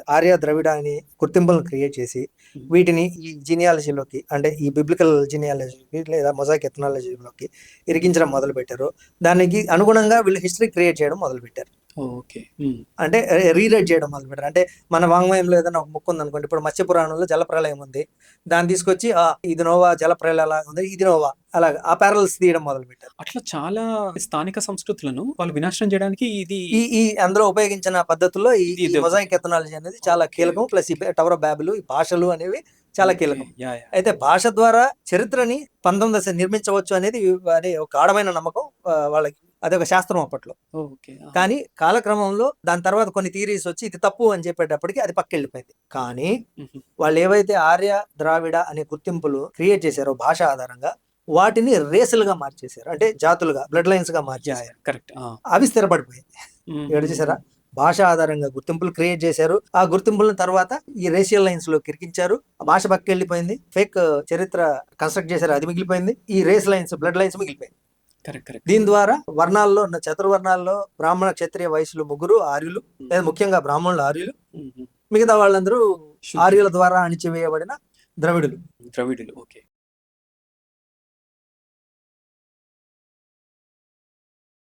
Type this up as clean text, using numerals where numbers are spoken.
ఆర్య ద్రవిడ అని గుర్తింపులను క్రియేట్ చేసి హ్మ్. వీటిని ఈ జీనియాలజీలోకి అంటే ఈ బిబ్లికల్ జీనియాలజీకి లేదా మొజాయిక్ ఎథనాలజీలోకి ఇరికించడం మొదలు పెట్టారు. దానికి అనుగుణంగా వీళ్ళు హిస్టరీ క్రియేట్ చేయడం మొదలు పెట్టారు. ఓకే. హ్మ్. అంటే రీరైట్ చేయడం మొదలు పెట్టారు. అంటే మన వాంగ్మయంలో ఏదైనా ఒక ముక్క ఉందనుకోండి, ఇప్పుడు మత్స్య పురాణంలో జలప్రలయం ఉంది, దాన్ని తీసుకొచ్చి ఇది నోవా జలప్రలయం అలా ఉంది, ఇది నోవా అలాగా ఆ ప్యారల్స్ తీయడం మొదలు పెట్టారు. అట్లా చాలా స్థానిక సంస్కృతులను వాళ్ళు వినాశనం చేయడానికి ఇది ఈ ఈ అందులో ఉపయోగించిన పద్ధతుల్లో ఈ ఇది ఈ ఇది మొజాయిక్ ఎథనాలజీ అనేది చాలా ఓకే. కీలకం. ఓకే. ప్లస్ ఈ టవర్ ఆఫ్ బ్యాబిల్, ఈ భాషలు అనేవి చాలా ఓకే. కీలకం. యాహ్! యాహ్! అయితే భాష ద్వారా చరిత్రని 19వ నిర్మించవచ్చు అనేది అనే ఒక గాఢమైన నమ్మకం వాళ్ళకి. అదొక శాస్త్రం అప్పట్లో. ఓకే. ఆహా! కానీ కాలక్రమంలో దాని తర్వాత కొన్ని థియరీస్ వచ్చి ఇది తప్పు అని చెప్పేటప్పటికి అది పక్కెళ్ళిపోయింది. కానీ హుహు. వాళ్ళు ఏవైతే ఆర్య, ద్రావిడ అనే గుర్తింపులు క్రియేట్ చేశారో భాష ఆధారంగా, వాటిని రేసులుగా మార్చేశారు. అంటే జాతులుగా, బ్లడ్ లైన్స్‌గా యాహ్! మార్చేశారు. యాహ్! కరెక్ట్. ఆ! అవి స్థిరపడిపోయాయి. ఇక్కడ హుహుహు. చూసారా? భాష ఆధారంగా గుర్తింపులు క్రియేట్ చేశారు. ఆ గుర్తింపులను తర్వాత ఈ రేషియల్ లైన్స్‌లోకి ఇరికించారు. ఆ భాష పక్కకెళ్ళిపోయింది. ఫేక్ చరిత్ర కన్‌స్ట్రక్ట్ చేశారు. అది మిగిలిపోయింది. ఈ రేస్ లైన్స్, బ్లడ్ లైన్స్ మిగిలిపోయాయి. కరెక్ట్. కరెక్ట్. దీని ద్వారా వర్ణాల్లో చతుర్వర్ణాల్లో బ్రాహ్మణ, క్షత్రియ, వైశ్యులు ముగ్గురు ఆర్యులు, లేదా ముఖ్యంగా బ్రాహ్మణులు ఆర్యులు, హుహు. మిగతా వాళ్ళందరూ శూద్రులు. ఆర్యుల ద్వారా అణిచివేయబడిన ద్రవిడులు. ద్రవిడులు. ఓకే.